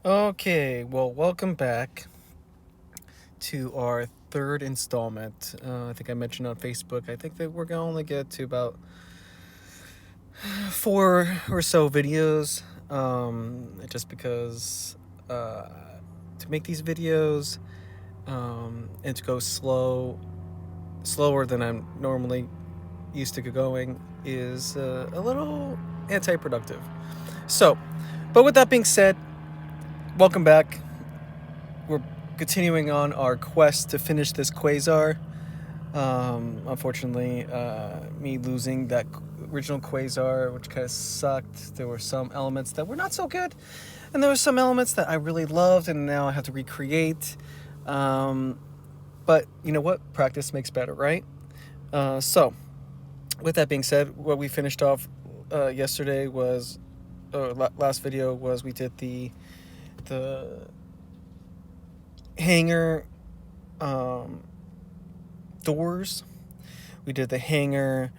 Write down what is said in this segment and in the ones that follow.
Okay, well, welcome back to our third installment. I think I mentioned on Facebook, I think that we're going to only get to about four or so videos, just because to make these videos and to go slower than I'm normally used to going, is a little anti productive. So, but with that being said, welcome back. We're continuing on our quest to finish this Quasar. Unfortunately, me losing that original Quasar, which kind of sucked. There were some elements that were not so good, and there were some elements that I really loved, and now I have to recreate. Um, but you know what? Practice makes better, right? So, with that being said, what we finished off yesterday was, last video was we did the hangar um, doors. We did the hangar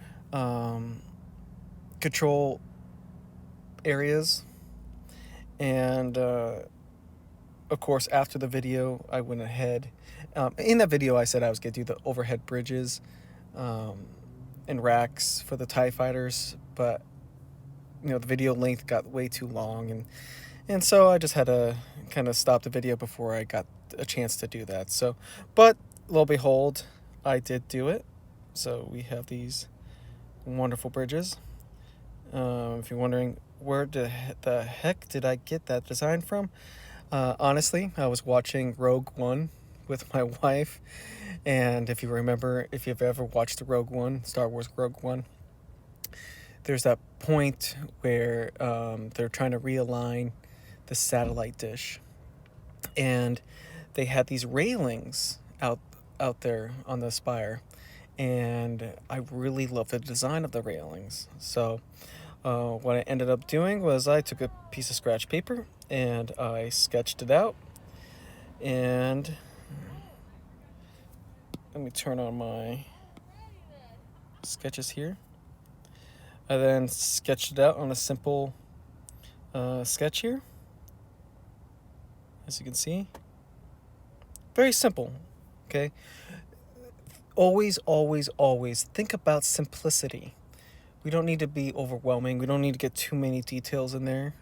control areas, and of course, after the video, I went ahead. In that video, I said I was going to do the overhead bridges um, and racks for the TIE fighters, but the video length got way too long, and so I just had to kind of stop the video before I got a chance to do that. So, but lo and behold, I did do it. So we have these wonderful bridges. If you're wondering where the heck did I get that design from, honestly, I was watching Rogue One with my wife, and if you remember, if you've ever watched the Rogue One, Star Wars Rogue One, there's that point where they're trying to realign the satellite dish, and they had these railings out there on the spire, and I really love the design of the railings. So what I ended up doing was I took a piece of scratch paper and I sketched it out. And let me turn on my sketches here. I then sketched it out on a simple sketch here. As you can see, very simple. Okay. Always, always, always think about simplicity. We don't need to be overwhelming. We don't need to get too many details in there.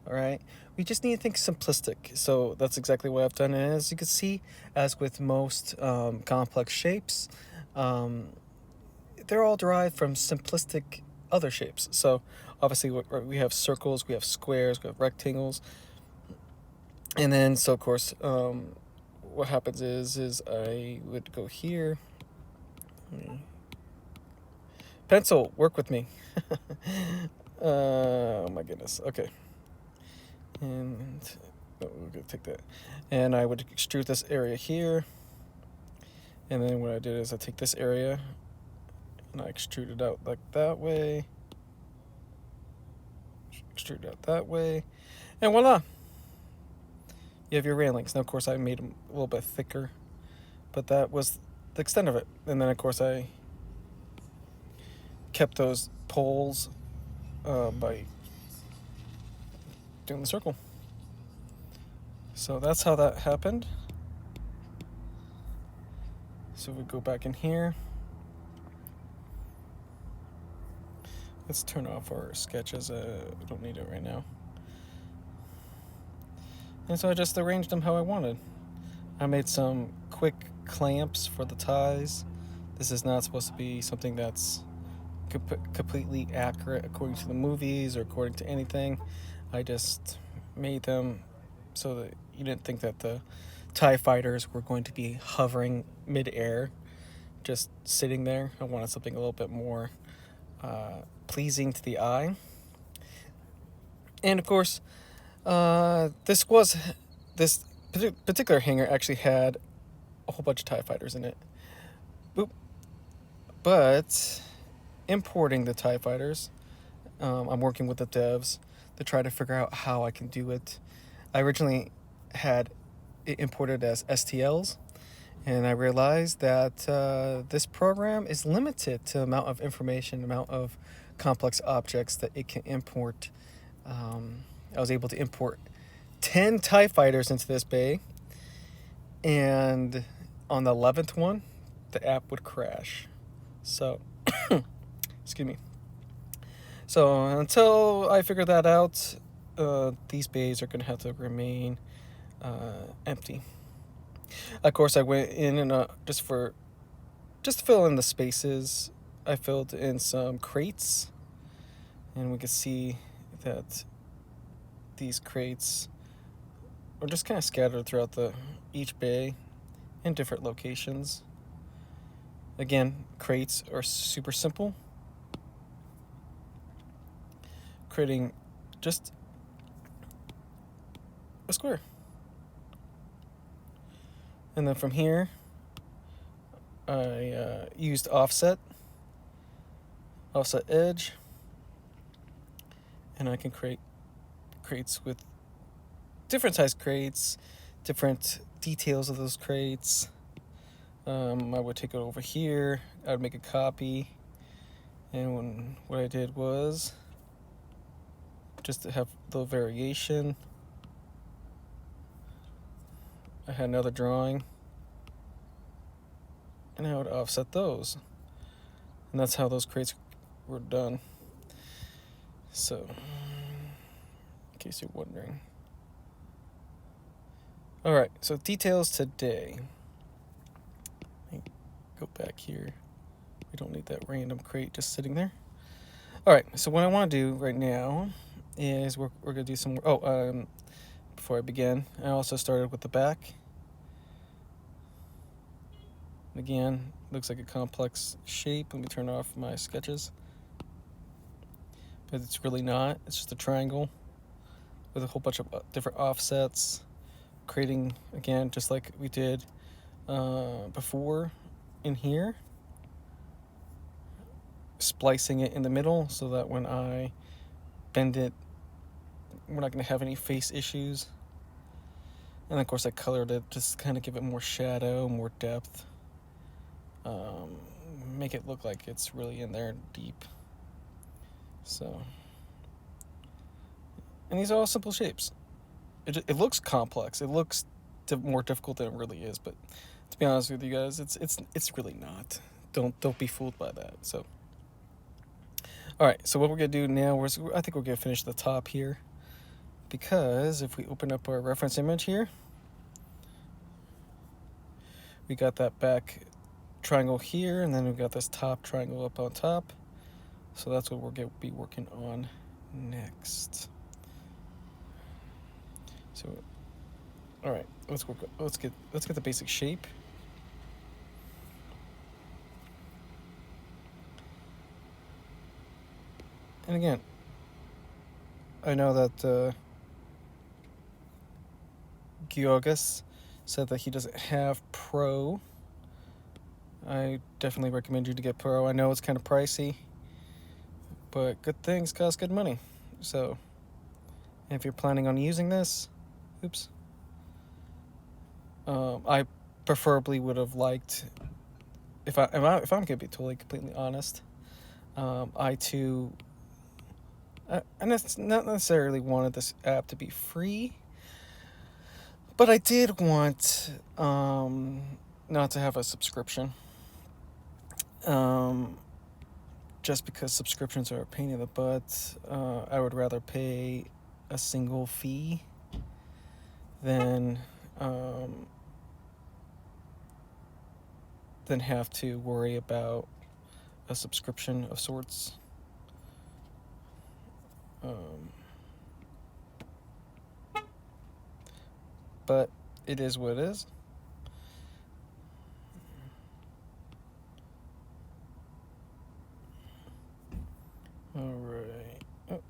All right. We just need to think simplistic. So that's exactly what I've done. And as you can see, as with most complex shapes, they're all derived from simplistic other shapes. So obviously we have circles, we have squares, we have rectangles. And then, so of course, what happens is I would go here. Pencil, work with me. Oh my goodness. Okay. And we're gonna take that. And I would extrude this area here. And then what I did is I take this area and I extrude it out like that way. Extrude it out that way. And voila. You have your railings. Now, of course, I made them a little bit thicker, but that was the extent of it. And then, of course, I kept those poles by doing the circle. So that's how that happened. So we go back in here. Let's turn off our sketches. We don't need it right now. And so I just arranged them how I wanted. I made some quick clamps for the ties. This is not supposed to be something that's completely accurate according to the movies or according to anything. I just made them so that you didn't think that the TIE fighters were going to be hovering mid-air, just sitting there. I wanted something a little bit more pleasing to the eye. And of course, this particular hangar actually had a whole bunch of TIE fighters in it. Boop. But importing the TIE fighters, I'm working with the devs to try to figure out how I can do it. I originally had it imported as STLs, and I realized that this program is limited to the amount of information, amount of complex objects that it can import. I was able to import 10 TIE fighters into this bay, and on the 11th one, the app would crash. So, excuse me. So until I figure that out, these bays are going to have to remain empty. Of course, I went in and just to fill in the spaces, I filled in some crates, and we can see that these crates are just kind of scattered throughout each bay in different locations. Again, crates are super simple, creating just a square. And then from here, I used offset edge, and I can create crates with different size crates, different details of those crates. I would take it over here, I would make a copy, and what I did was just to have the variation. I had another drawing, and I would offset those, and that's how those crates were done. So, in case you're wondering. Alright, so details today. Let me go back here. We don't need that random crate just sitting there. Alright, so what I want to do right now is we're going to do some... before I begin, I also started with the back. Again, looks like a complex shape. Let me turn off my sketches. But it's really not. It's just a triangle with a whole bunch of different offsets, creating, again, just like we did before in here, splicing it in the middle so that when I bend it, we're not going to have any face issues. And of course I colored it, just kind of give it more shadow, more depth, make it look like it's really in there deep. So, and these are all simple shapes. It looks complex. It looks more difficult than it really is. But to be honest with you guys, it's really not. Don't be fooled by that. So, all right. So what we're gonna do now is I think we're gonna finish the top here, because if we open up our reference image here, we got that back triangle here, and then we've got this top triangle up on top. So that's what we're going to be working on next. So, all right, let's get the basic shape. And again, I know that Georgas said that he doesn't have Pro. I definitely recommend you to get Pro. I know it's kind of pricey, but good things cost good money. So if you're planning on using this, I preferably would have liked, if I'm gonna be totally completely honest, I not necessarily wanted this app to be free, but I did want not to have a subscription. Just because subscriptions are a pain in the butt, I would rather pay a single fee than have to worry about a subscription of sorts. But it is what it is. All right. Oh.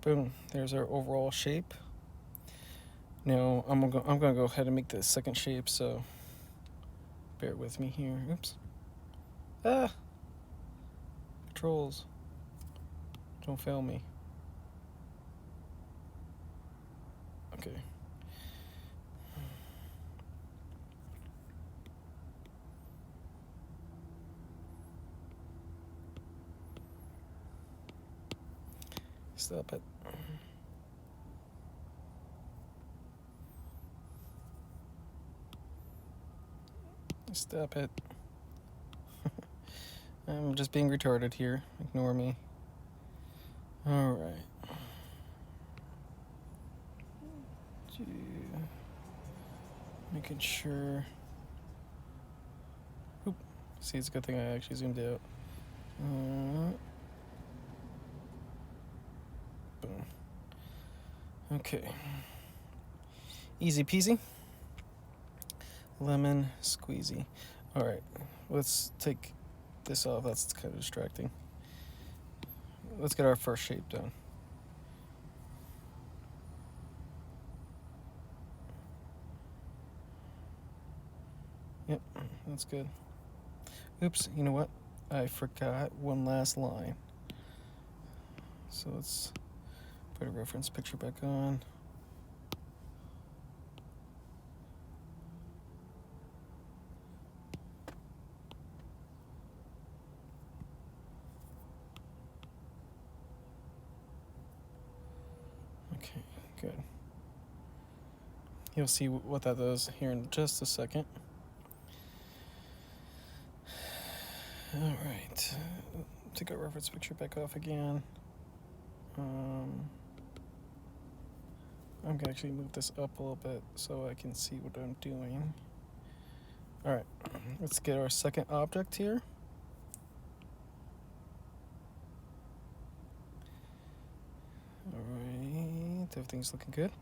Boom. There's our overall shape. Now I'm gonna go ahead and make the second shape. So bear with me here. Oops. Ah. Controls. Don't fail me. Okay. Stop it. Stop it. I'm just being retarded here. Ignore me. Alright. Making sure. Oop. See, it's a good thing I actually zoomed out. Boom. Okay. Easy peasy. Lemon squeezy. Alright, let's take this off. That's kind of distracting. Let's get our first shape done. Yep, that's good. Oops, you know what? I forgot one last line. So let's put a reference picture back on. Okay, good. You'll see what that does here in just a second. All right, take our reference picture back off again. I'm gonna actually move this up a little bit so I can see what I'm doing. All right, let's get our second object here. All right, everything's looking good.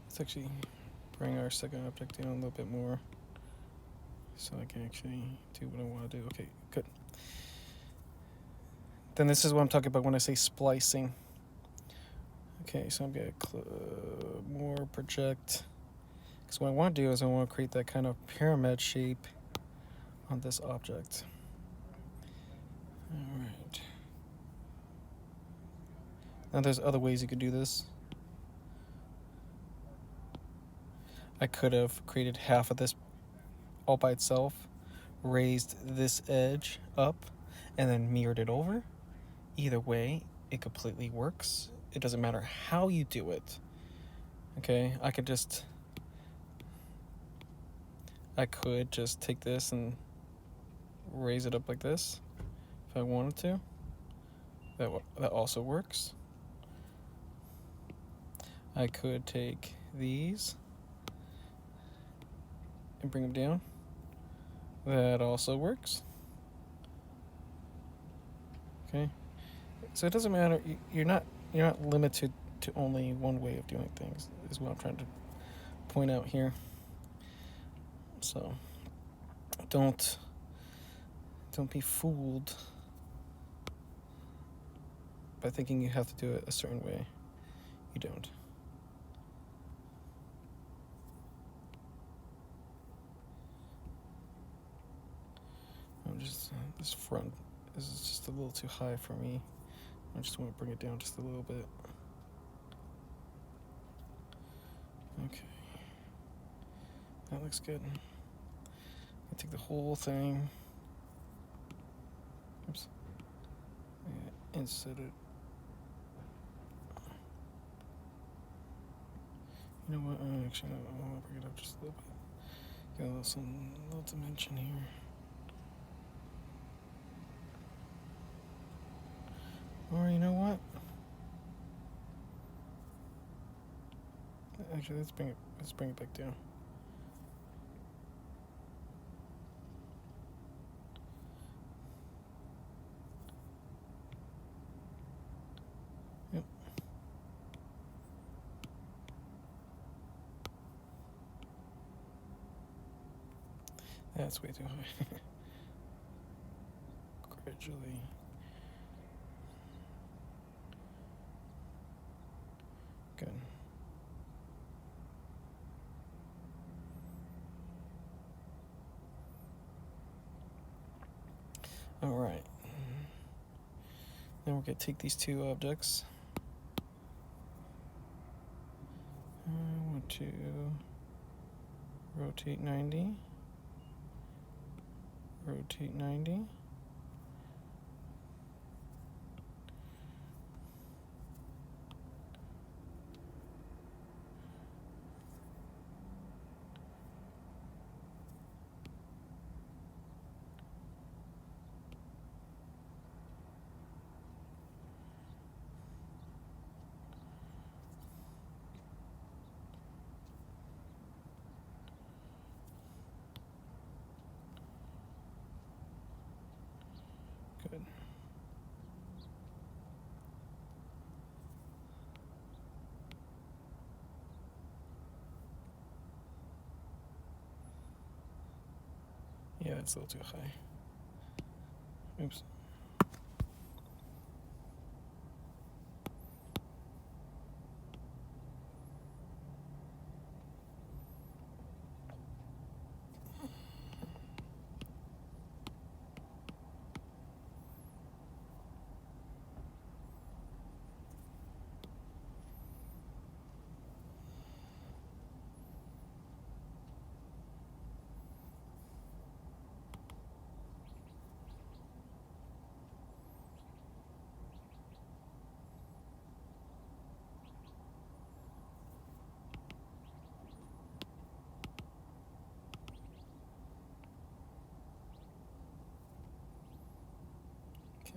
Let's actually bring our second object down a little bit more so I can actually do what I want to do. Okay, good. Then this is what I'm talking about when I say splicing. Okay, so I'm going to more project. Because what I want to do is I want to create that kind of pyramid shape on this object. All right. Now there's other ways you could do this. I could have created half of this all by itself, raised this edge up, and then mirrored it over. Either way, it completely works. It doesn't matter how you do it. Okay, I could just take this and raise it up like this if I wanted to. That also works. I could take these and bring them down. That also works. Okay, so it doesn't matter. You're not limited to only one way of doing things. Is what I'm trying to point out here. So don't be fooled by thinking you have to do it a certain way. You don't. This front is just a little too high for me. I just want to bring it down just a little bit. Okay. That looks good. I take the whole thing. Oops. Insert it. You know what? Actually, I want to bring it up just a little bit. Got some little dimension here. Or you know what? Actually, let's bring it back down. Yep. That's way too high. Gradually. Good. All right. Then we're going to take these two objects. I want to rotate 90, rotate 90. Good. Yeah, it's a little too high. Oops.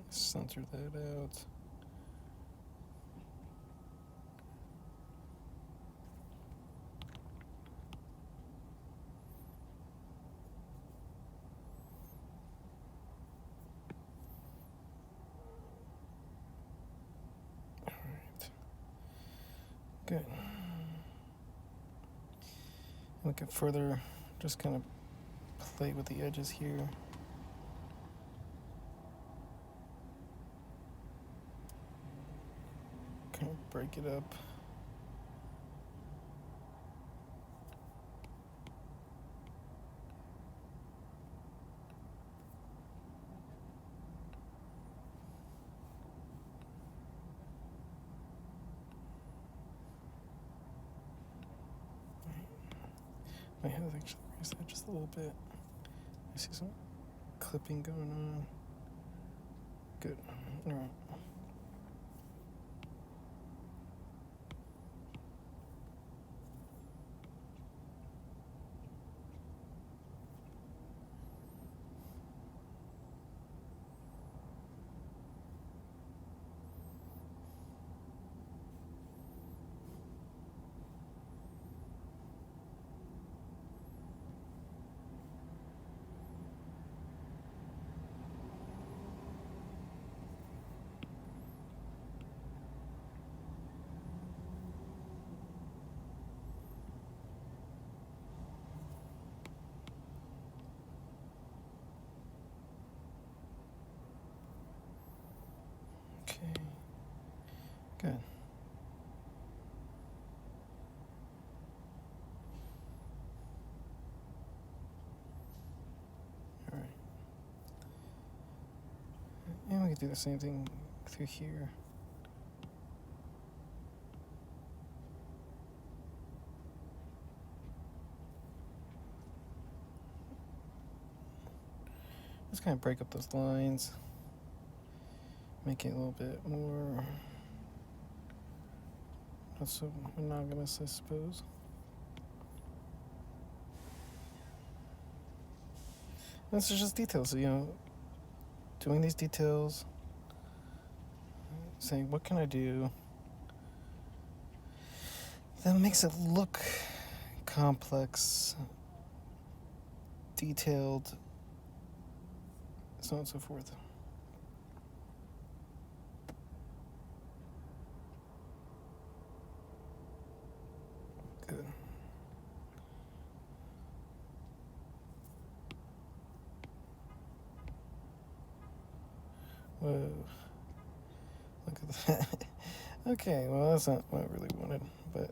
Center that out. All right. Good. We can further just kind of play with the edges here. Kind of break it up. My head actually raise that just a little bit. I see some clipping going on. Good. All right. Okay. Good. All right. And we can do the same thing through here. Just kind of break up those lines. Make it a little bit more, not so monogamous, I suppose. This is just details, doing these details, saying, what can I do that makes it look complex, detailed, so on and so forth. Good. Whoa. Look at that. Okay, well, that's not what I really wanted, but...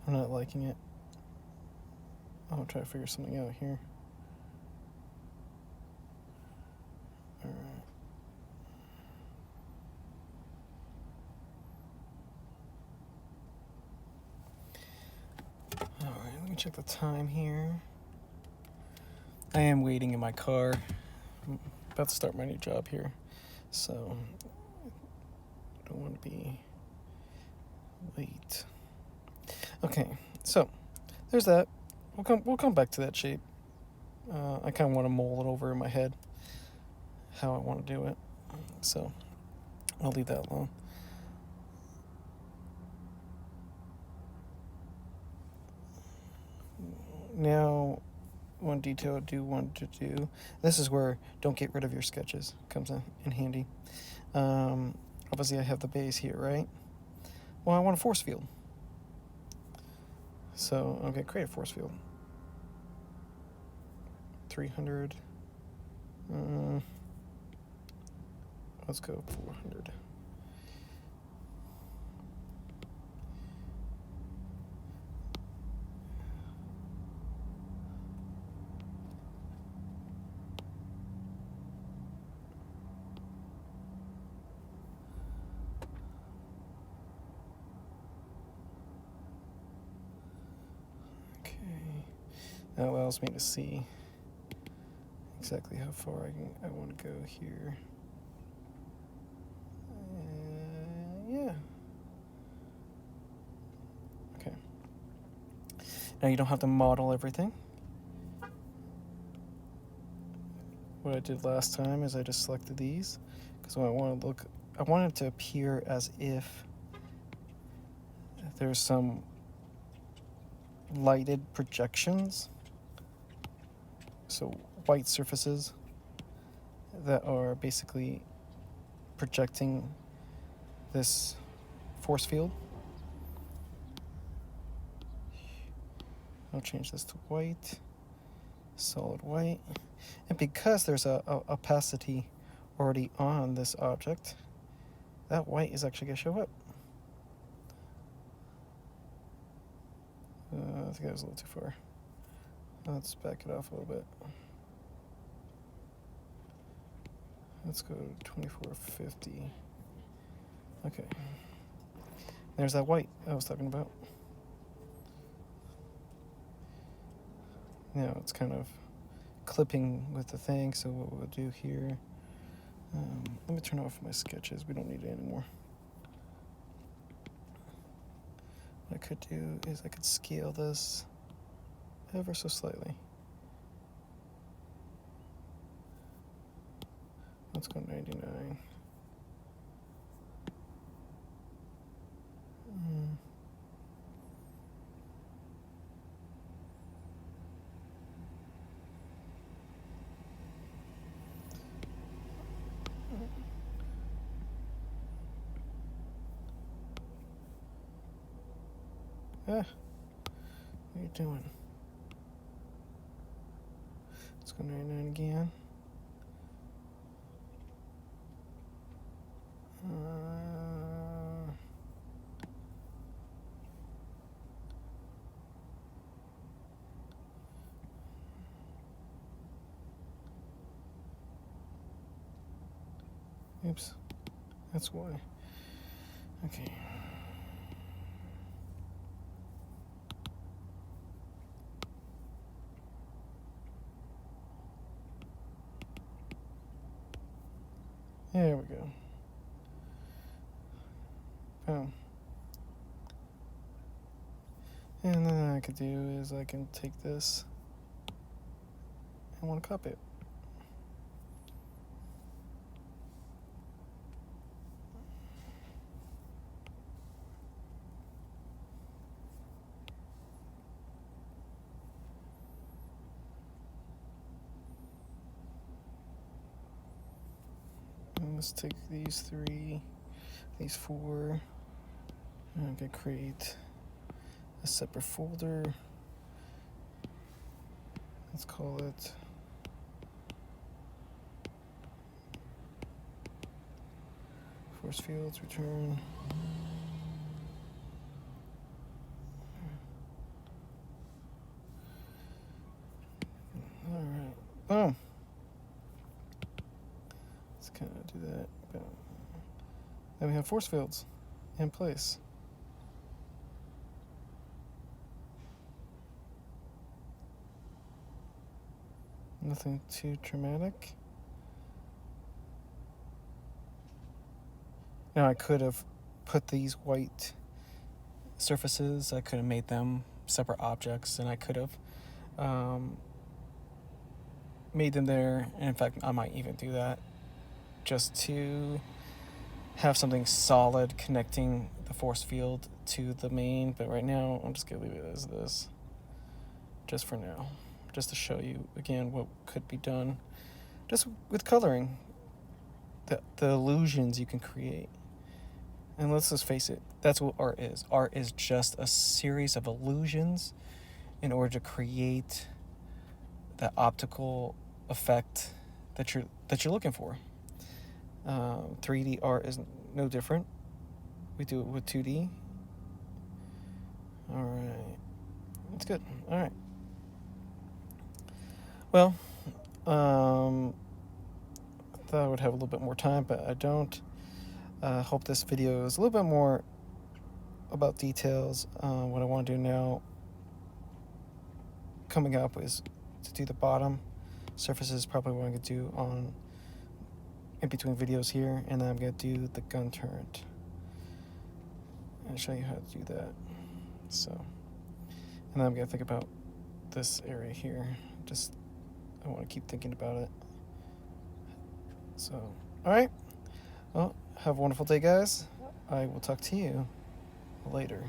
I'm not liking it. I'll try to figure something out here. Alright. Alright, let me check the time here. I am waiting in my car. I'm about to start my new job here, so I don't want to be late. Okay, so there's that. We'll come back to that shape. I kind of want to mold it over in my head how I want to do it, so I'll leave that alone. Now, one detail I do want to do. This is where don't get rid of your sketches comes in handy. Obviously, I have the base here, right? Well, I want a force field. So, okay, create a force field. 300. Let's go 400. That allows me to see exactly how far I want to go here. Yeah. Okay. Now you don't have to model everything. What I did last time is I just selected these because I want it to appear as if there's some lighted projections. So white surfaces that are basically projecting this force field. I'll change this to white, solid white. And because there's a opacity already on this object, that white is actually going to show up. I think that was a little too far. Let's back it off a little bit. Let's go 2450. Okay. There's that white I was talking about. Now it's kind of clipping with the thing, so what we'll do here, let me turn off my sketches. We don't need it anymore. What I could do is I could scale this ever so slightly. Let's go 99. What are you doing? Let's go 99 again. Oops, that's why. Okay. There we go. Boom. And then I could do is I can take this and want to copy it. And let's take these 3, these 4, and I can create a separate folder. Let's call it force fields return. Then we have force fields in place. Nothing too dramatic. Now I could have put these white surfaces, I could have made them separate objects, and I could have made them there. And in fact, I might even do that just to have something solid connecting the force field to the main. But right now, I'm just going to leave it as this, just for now, just to show you again what could be done just with coloring, the illusions you can create. And let's just face it, that's what art is. Art is just a series of illusions in order to create that optical effect that you're looking for. 3D art is no different. We do it with 2D. All right, that's good. All right. Well, I thought I would have a little bit more time, but I don't. Hope this video is a little bit more about details. What I want to do now, coming up, is to do the bottom surfaces. Probably what I'm going to do on in between videos here, and then I'm going to do the gun turret and show you how to do that. So, and then I'm going to think about this area here. Just I want to keep thinking about it. So, all right. Well, have a wonderful day, guys. I will talk to you later.